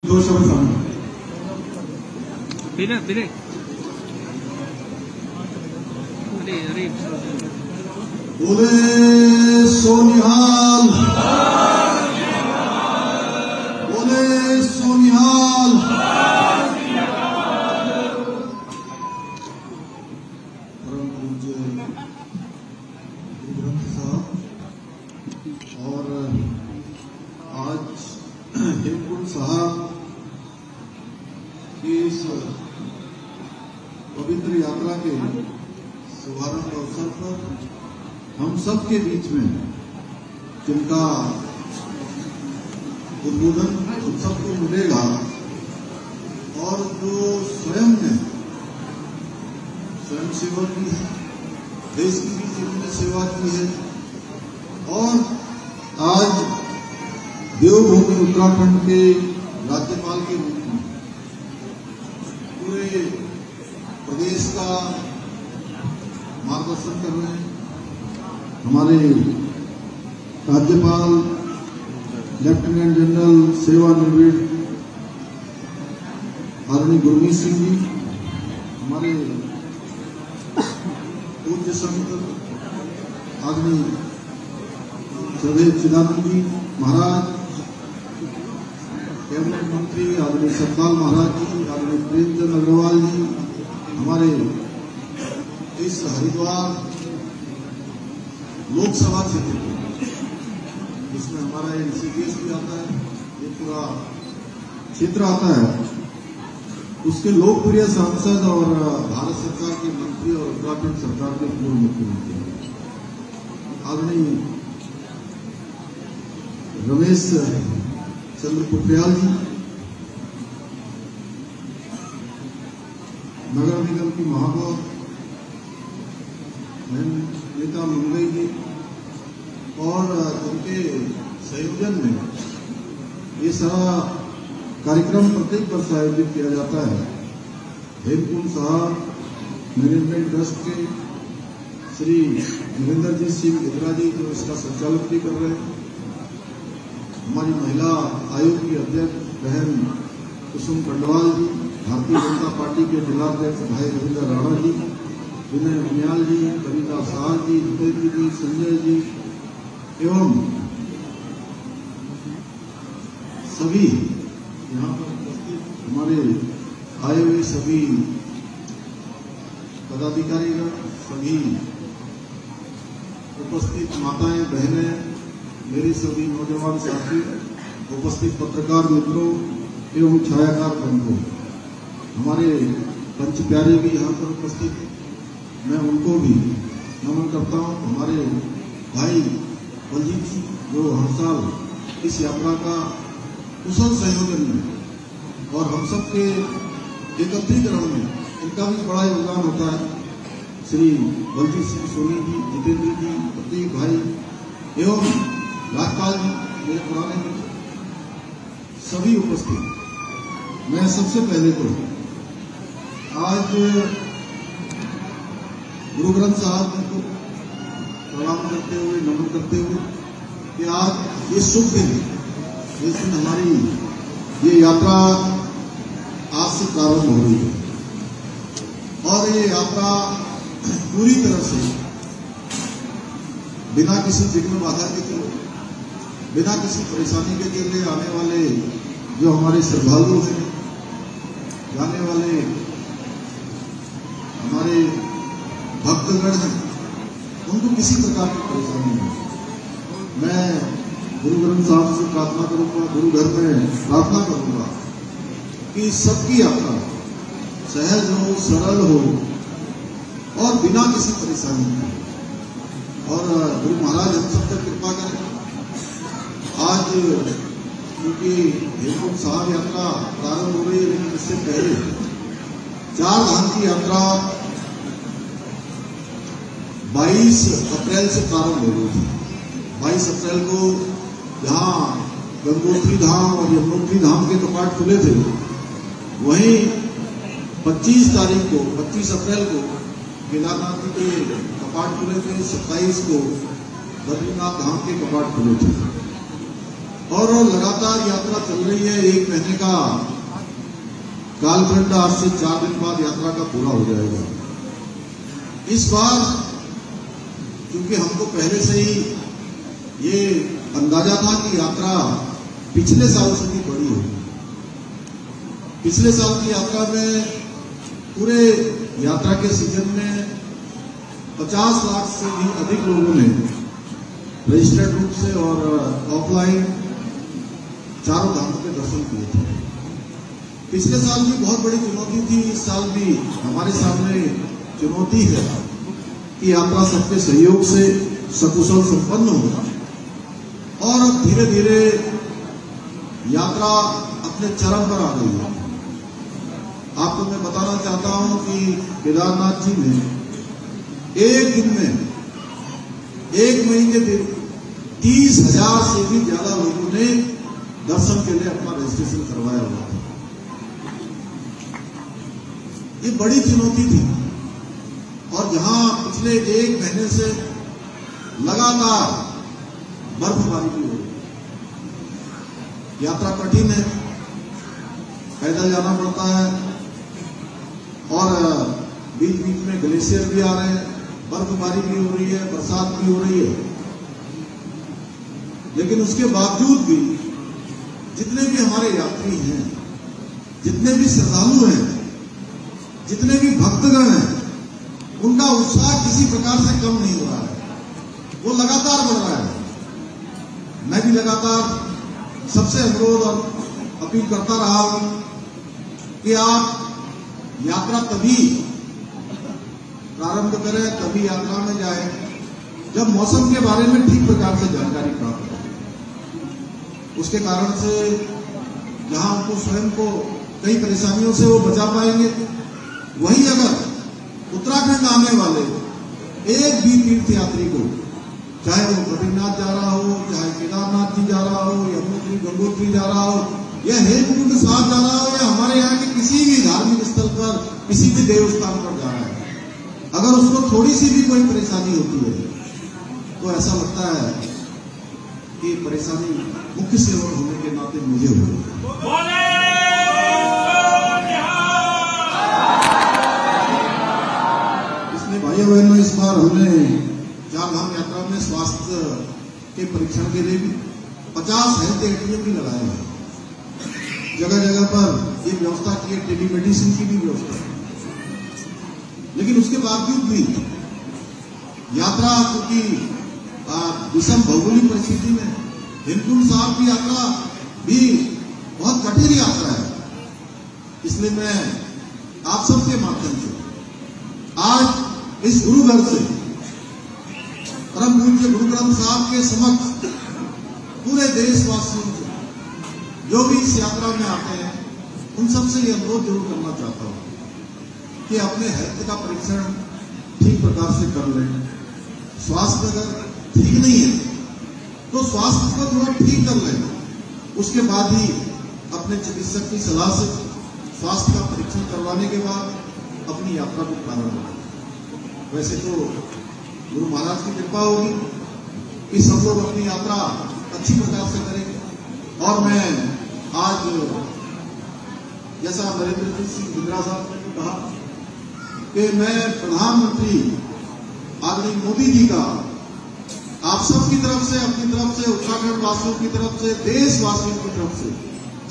दो शब्द सामने बोले सोनिहाल, बोले सोनिहाल। परम पूज्य गुरु ग्रंथ साहब और आज हेमकुंड साहब की इस पवित्र यात्रा के शुभारंभ अवसर पर हम सब के बीच में जिनका उद्बोधन हम सबको मिलेगा और जो स्वयं ने स्वयं सेवा की है, देश की भी जिन्होंने सेवा की है और आज देवभूमि उत्तराखंड के राज्यपाल के रूप में पूरे प्रदेश का मार्गदर्शन कर रहे हैं। हमारे राज्यपाल लेफ्टिनेंट जनरल सेवानिवृत्त आदरणीय गुरमीत सिंह जी, हमारे पूज्य संत आदरणीय श्री चिदानंद जी महाराज, कैबिनेट मंत्री आदरणीय सतपाल महाराज जी, आदरणीय प्रेमचंद अग्रवाल जी, हमारे इस हरिद्वार लोकसभा क्षेत्र जिसमें हमारा एनसीपीएस भी आता है, ये पूरा क्षेत्र आता है, उसके लोकप्रिय सांसद और भारत सरकार के मंत्री और उत्तराखंड सरकार के पूर्व मुख्यमंत्री आदरणीय रमेश चंद्र पोखरियाल जी, नगर निगम की महापौर नीता मंगई जी और जिनके संयोजन में ये सारा कार्यक्रम प्रत्येक वर्ष आयोजित किया जाता है। हेमकुंड साहब मैनेजमेंट ट्रस्ट के श्री नरेंद्र जी सिंह गिद्रा जी जो इसका संचालक भी कर रहे हैं, हमारी महिला आयोग की अध्यक्ष बहन कुसुम खंडवाल जी, भारतीय जनता पार्टी के जिलाध्यक्ष भाई रविंद्र राणा जी, विनय उनियाल जी, कविता शाह जी, जितेंद्र जी, संजय जी एवं सभी यहाँ पर उपस्थित हमारे आए हुए सभी पदाधिकारीगण, सभी उपस्थित माताएं बहनें, मेरे सभी नौजवान साथी, उपस्थित पत्रकार मित्रों एवं छायाकार बंधुओं, हमारे पंच प्यारे भी यहाँ पर उपस्थित हैं, मैं उनको भी नमन करता हूँ। हमारे भाई बलजीत जी जो हर साल इस यात्रा का कुशल संयोजन में और हम सब के एकत्रीकरण में इनका भी बड़ा योगदान होता है। श्री बलजीत सिंह सोनी जी, जितेंद्र जी, प्रतीक भाई एवं राजपाल जी मेरे पुराने मित्र, सभी उपस्थित। मैं सबसे पहले तो आज गुरु ग्रंथ साहब जी को प्रणाम करते हुए, नमन करते हुए कि आज ये शुभ दिन, जिस दिन हमारी ये यात्रा आज से प्रारंभ हो रही है और ये यात्रा पूरी तरह से बिना किसी विघ्न बाधा के चले, बिना किसी परेशानी के चले आने वाले जो हमारे श्रद्धालु हैं, जाने वाले हमारे भक्तगण हैं, उनको किसी प्रकार की परेशानी नहीं। मैं गुरु ग्रंथ साहब से प्रार्थना करूंगा, गुरु घर में प्रार्थना करूंगा कि सबकी यात्रा सहज हो, सरल हो और बिना किसी परेशानी के, और गुरु महाराज हम सब पर कृपा करें। आज क्योंकि हेमकुंड साहब यात्रा प्रारंभ हो रही है, लेकिन इससे पहले 4 धाम की यात्रा 22 अप्रैल से प्रारंभ हो गई थी। 22 अप्रैल को जहां गंगोत्री धाम और यमुनोत्री धाम के कपाट खुले थे, वहीं 25 तारीख को 25 अप्रैल को केदारनाथ जी के कपाट खुले थे, 27 को बद्रीनाथ धाम के कपाट खुले थे। और लगातार यात्रा चल रही है। 1 महीने का कालखंड आज से 4 दिन बाद यात्रा का पूरा हो जाएगा। इस बार क्योंकि हमको पहले से ही ये अंदाजा था कि यात्रा पिछले साल से भी बड़ी होगी। पिछले साल की यात्रा में पूरे यात्रा के सीजन में 50 लाख से भी अधिक लोगों ने रजिस्टर्ड रूप से और ऑफलाइन चारों धामों के दर्शन किए थे। पिछले साल भी बहुत बड़ी चुनौती थी, इस साल भी हमारे सामने चुनौती है कि यात्रा सबके सहयोग से सकुशल संपन्न हो। और अब धीरे धीरे यात्रा अपने चरम पर आ गई है। आपको मैं बताना चाहता हूं कि केदारनाथ जी में एक दिन में 1 मई के दिन 30,000 से भी ज्यादा लोगों ने दर्शन के लिए अपना रजिस्ट्रेशन करवाया हुआ था। ये बड़ी चुनौती थी। और जहां पिछले 1 महीने से लगातार बर्फबारी भी हो रही, यात्रा कठिन है, पैदल जाना पड़ता है और बीच बीच में ग्लेशियर भी आ रहे हैं, बर्फबारी भी हो रही है, बरसात भी हो रही है। लेकिन उसके बावजूद भी जितने भी हमारे यात्री हैं, जितने भी श्रद्धालु हैं, जितने भी भक्तगण हैं, उनका उत्साह किसी प्रकार से कम नहीं हो रहा है, वो लगातार बढ़ रहा है। मैं भी लगातार सबसे अनुरोध और अपील करता रहा हूं कि आप यात्रा तभी प्रारंभ करें, तभी यात्रा में जाएं जब मौसम के बारे में ठीक प्रकार से जानकारी प्राप्त करें। उसके कारण से जहां उनको स्वयं को कई परेशानियों से वो बचा पाएंगे, वहीं अगर उत्तराखंड आने वाले एक भी तीर्थ यात्री को, चाहे वो बद्रीनाथ जा रहा हो, चाहे केदारनाथ जी जा रहा हो, यमुनोत्री गंगोत्री जा रहा हो, या हेमकुंड साहब जा रहा हो, या हमारे यहाँ के किसी भी धार्मिक स्थल पर, किसी भी देवस्थान पर जा रहा है, अगर उसको थोड़ी सी भी कोई परेशानी होती है तो ऐसा लगता है कि परेशानी मुख्य सेवक होने के नाते मुझे हो रही है। इसलिए भाइयों बहनों, इस बार हमने 4 धाम यात्रा में स्वास्थ्य के परीक्षण के लिए भी 50 हेल्थ एटीएम भी लगाए हैं। जगह जगह पर ये व्यवस्था की है, टेलीमेडिसिन की भी व्यवस्था है। लेकिन उसके बावजूद भी यात्रा, क्योंकि विषम भौगोलिक परिस्थिति में हेमकुंड साहब की यात्रा भी बहुत कठिन यात्रा है। इसलिए मैं आप सबके माध्यम से आज इस गुरु घर से परम पूज्य गुरु ग्रंथ साहब के समक्ष पूरे देशवासियों से, जो भी इस यात्रा में आते हैं, उन सबसे ये अनुरोध जरूर करना चाहता हूं कि अपने हेल्थ का परीक्षण ठीक प्रकार से कर लें। स्वास्थ्य अगर ठीक नहीं है तो स्वास्थ्य को थोड़ा ठीक कर लें, उसके बाद ही अपने चिकित्सक की सलाह से स्वास्थ्य का परीक्षण करवाने के बाद अपनी यात्रा को प्रारंभ करें। वैसे तो गुरु महाराज की कृपा होगी कि सब लोग अपनी यात्रा अच्छी प्रकार से करेंगे। और मैं आज, जैसा नरेंद्र सिंह बिंद्रा साहब ने कहा कि मैं प्रधानमंत्री आदरणीय मोदी जी का आप सब की तरफ से, अपनी तरफ से, उत्तराखंड वासियों की तरफ से, देशवासियों की तरफ से,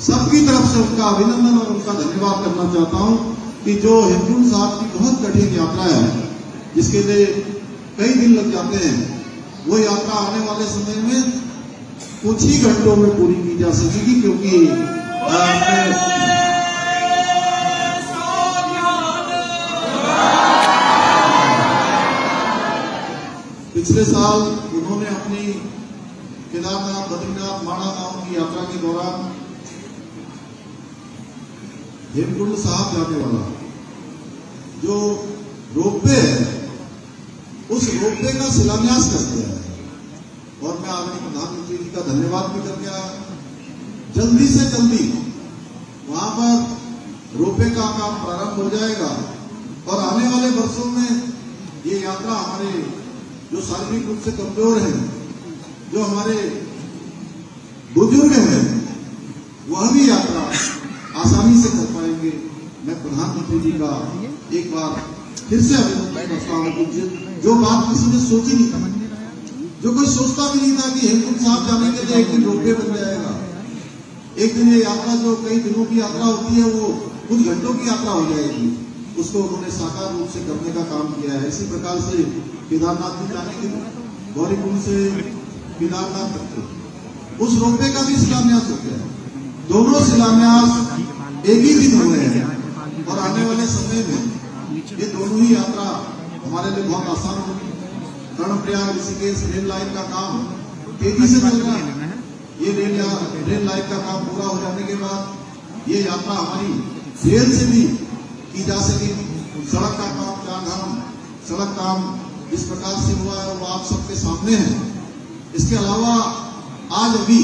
सबकी तरफ से उनका अभिनंदन और उनका धन्यवाद करना चाहता हूं कि जो हेमकुंड साहब की बहुत कठिन यात्रा है, जिसके लिए कई दिन लग जाते हैं, वो यात्रा आने वाले समय में कुछ ही घंटों में पूरी की जा सकेगी। क्योंकि पिछले साल उन्होंने अपनी केदारनाथ, बद्रीनाथ, माणा गांव की यात्रा के दौरान हेमकुंड साहब जाने वाला जो रोपवे है, उस रोपवे का शिलान्यास कर दिया है। और मैं आदरणीय प्रधानमंत्री जी का धन्यवाद भी करके आया। जल्दी से जल्दी वहां पर रोपवे का काम प्रारंभ हो जाएगा और आने वाले वर्षों में ये यात्रा हमारे जो शारीरिक रूप से कमजोर हैं, जो हमारे बुजुर्ग हैं, वह भी यात्रा आसानी से कर पाएंगे। मैं प्रधानमंत्री जी का एक बार फिर से अभिनंदन करता हूँ कि जो बात किसी ने सोची नहीं थी, जो कोई सोचता भी नहीं था कि हेमकुंड साहब जाने के लिए एक दिन रोपवे बन जाएगा, एक दिन ये यात्रा जो कई दिनों की यात्रा होती है वो कुछ घंटों की यात्रा हो जाएगी, उसको उन्होंने साकार रूप से करने का काम किया है। इसी प्रकार से केदारनाथ भी जाने के लिए गौरीकुंड से केदारनाथ तक उस रोपवे का भी शिलान्यास हो गया है। दोनों शिलान्यास एक ही दिन हुए हैं और आने वाले समय में ये दोनों ही यात्रा हमारे लिए बहुत आसान होगी। कर्णप्रयाग ऋषिकेश रेल लाइन का काम तेजी से चल रहा है। ये रेल लाइन का काम पूरा हो जाने के बाद ये यात्रा हमारी रेल से भी की जा सकेगी। सड़क का काम, चारधाम सड़क काम जिस प्रकार से हुआ है वो आप सबके सामने है। इसके अलावा आज अभी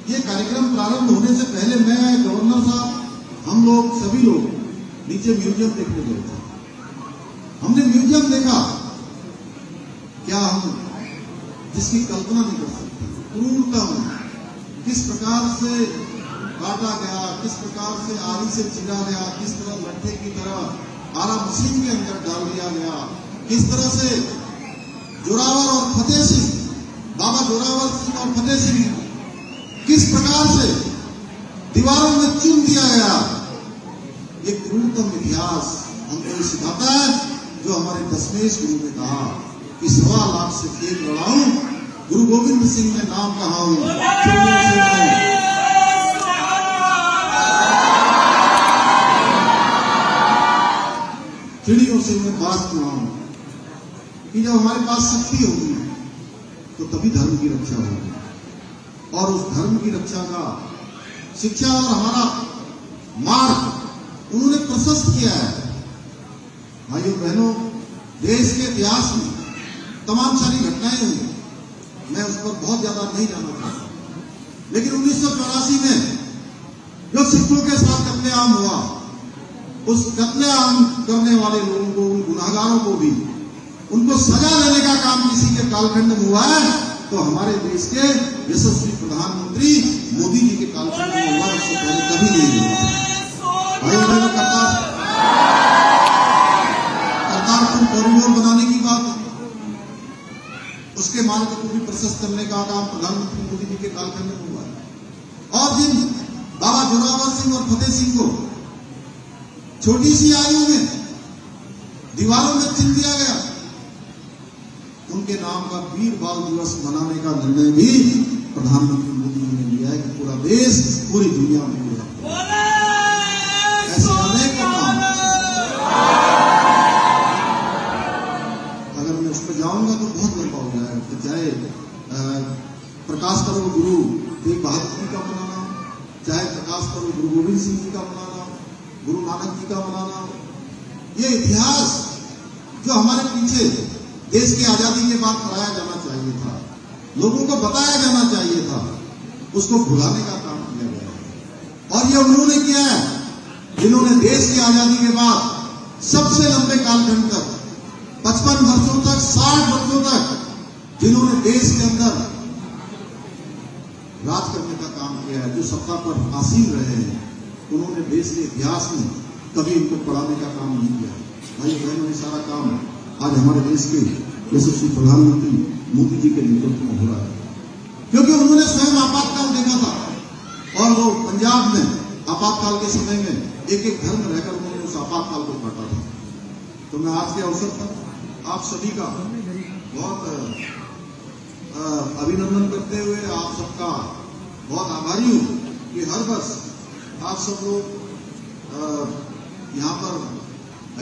ये कार्यक्रम प्रारंभ होने से पहले मैं, गवर्नर साहब, हम लोग सभी लोग नीचे म्यूजियम देखने गए थे। हमने म्यूजियम देखा, क्या हम जिसकी कल्पना नहीं कर सकते, क्रूरतम किस प्रकार से काटा गया, किस प्रकार से आरी से चीरा गया, किस तरह लट्ठे की तरह आरा मशीन के अंदर डाल दिया गया, किस तरह से जोरावर और फतेह सिंह, बाबा जोरावर सिंह और फतेह सिंह किस प्रकार से दीवारों में चुन दिया गया। ये क्रूरतम इतिहास हमको ये सिखाता है जो हमारे दशमेश गुरु ने कहा कि 1.25 लाख से खेत लड़ाऊं, गुरु गोविंद सिंह ने नाम कहा चिड़ियों से मैं बात सुनाऊं कि जब हमारे पास शक्ति होगी तो तभी धर्म की रक्षा होगी, और उस धर्म की रक्षा का शिक्षा और हमारा मार्ग उन्होंने प्रशस्त किया है। भाइयों बहनों, देश के इतिहास में तमाम सारी घटनाएं हुई, मैं उस पर बहुत ज्यादा नहीं जाना चाहता, लेकिन 1984 में जो सिखों के साथ कत्लेआम हुआ, उस कत्लेआम करने वाले लोगों को, उन गुनाहगारों को भी उनको सजा देने का काम किसी के कालखंड में हुआ है तो हमारे देश के यशस्वी प्रधानमंत्री मोदी जी के कालखंड में हुआ, उससे पहले कभी नहीं हुआ। भाइयों बहनों, करतारपुर कॉरिडोर बनाने की बात, उसके मार्ग को भी प्रशस्त करने का काम प्रधानमंत्री मोदी जी के कालखंड में हुआ है। और जिन बाबा जोरावर सिंह और फतेह सिंह को छोटी सी आयु में दीवारों में चिन दिया गया, उनके नाम का वीर बाल दिवस मनाने का निर्णय भी प्रधानमंत्री मोदी जी ने लिया है कि पूरा देश, पूरी दुनिया में ऐसे अनेक काम। अगर मैं उस पर जाऊंगा तो बहुत लंबा हो जाएगा। चाहे प्रकाश पर्व गुरु तेग बहादुर जी का मनाना, चाहे प्रकाश पर्व गुरु गोविंद सिंह जी का मनाना, गुरु नानक जी का मनाना, ये इतिहास जो हमारे पीछे देश की आजादी के बाद कराया जाना चाहिए था, लोगों को बताया जाना चाहिए था, उसको भुलाने का काम किया गया है। और ये उन्होंने किया है जिन्होंने देश की आजादी के बाद सबसे लंबे कालखंड तक, 55 वर्षों तक, 60 वर्षों तक जिन्होंने देश के अंदर राज करने का काम किया है, जो सत्ता पर आसीन रहे हैं, उन्होंने देश के इतिहास में कभी इनको पढ़ाने का काम नहीं किया। भाई बहनों, ये सारा काम आज हमारे देश के यशस्वी प्रधानमंत्री मोदी जी के नेतृत्व में हो रहा है, क्योंकि उन्होंने स्वयं आपातकाल देखा था और वो पंजाब में आपातकाल के समय में एक एक घर में रहकर उन्होंने उस आपातकाल को काटा था। तो मैं आज के अवसर पर आप सभी का बहुत अभिनंदन करते हुए आप सबका बहुत आभारी हूं कि हर वर्ष आप सब लोग यहाँ पर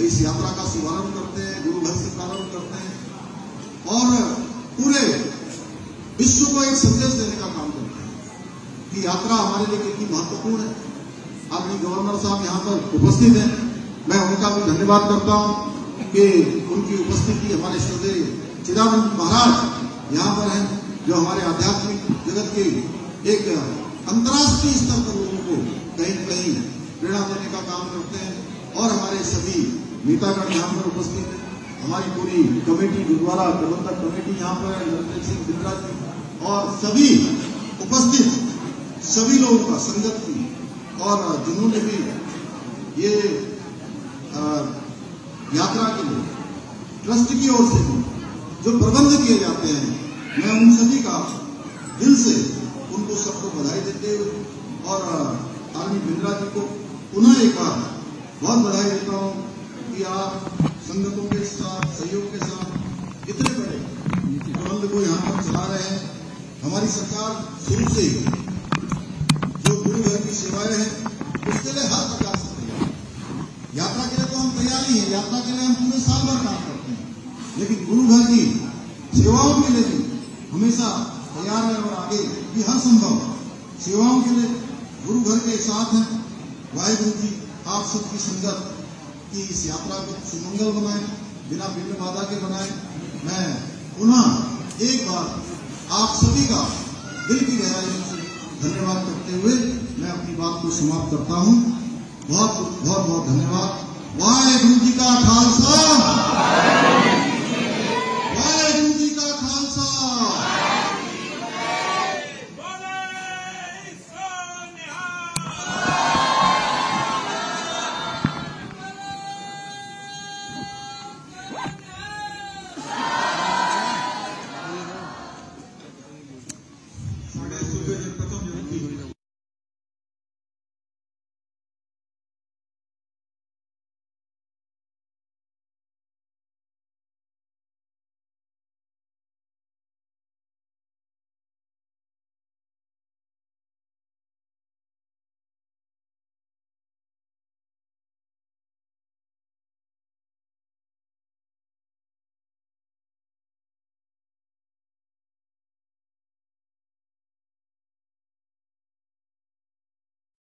इस यात्रा का शुभारंभ करते हैं, गुरु घर से प्रारंभ करते हैं और पूरे विश्व को एक संदेश देने का काम करते हैं कि यात्रा हमारे लिए कितनी महत्वपूर्ण है। आदरणीय गवर्नर साहब यहाँ पर उपस्थित हैं, मैं उनका भी धन्यवाद करता हूँ कि उनकी उपस्थिति, हमारे श्रद्धेय चिदानंद महाराज यहाँ पर हैं, जो हमारे आध्यात्मिक जगत के एक अंतर्राष्ट्रीय स्तर पर लोगों को कहीं न कहीं प्रेरणा देने का काम करते हैं। और हमारे सभी नेतागण यहाँ पर उपस्थित हैं, हमारी पूरी कमेटी, गुरुद्वारा प्रबंधक कमेटी यहाँ पर है, नरेंद्र सिंह बिंद्रा जी और सभी उपस्थित सभी लोगों का, संगत की, और जिन्होंने भी ये यात्रा के लिए ट्रस्ट की ओर से जो प्रबंध किए जाते हैं, मैं उन सभी का दिल से उनको सबको बधाई देते हुए और आर्मी बिंद्रा जी को पुनः एक बार बहुत बधाई देता हूं कि आप संगतों के साथ, सहयोग के साथ इतने बड़े प्रबंध को यहाँ पर चला रहे हैं। हमारी सरकार शुरू से ही जो गुरु घर की सेवाएं हैं उसके लिए हर प्रकार से तैयार है। यात्रा के लिए तो हम तैयार ही हैं, यात्रा के लिए हम पूरे साल भर काम करते हैं, लेकिन गुरु घर की सेवाओं के लिए भी हमेशा तैयार है और आगे भी हर संभव सेवाओं के लिए गुरु घर के साथ हैं। वाहिगुरु जी आप सबकी संगत की इस यात्रा को सुमंगल बनाए, बिना विघ्न बाधा के बनाए। मैं पुनः एक बार आप सभी का दिल की गहराई से धन्यवाद करते हुए मैं अपनी बात को समाप्त करता हूं। बहुत बहुत बहुत धन्यवाद। वाहिगुरु जी का खालसा।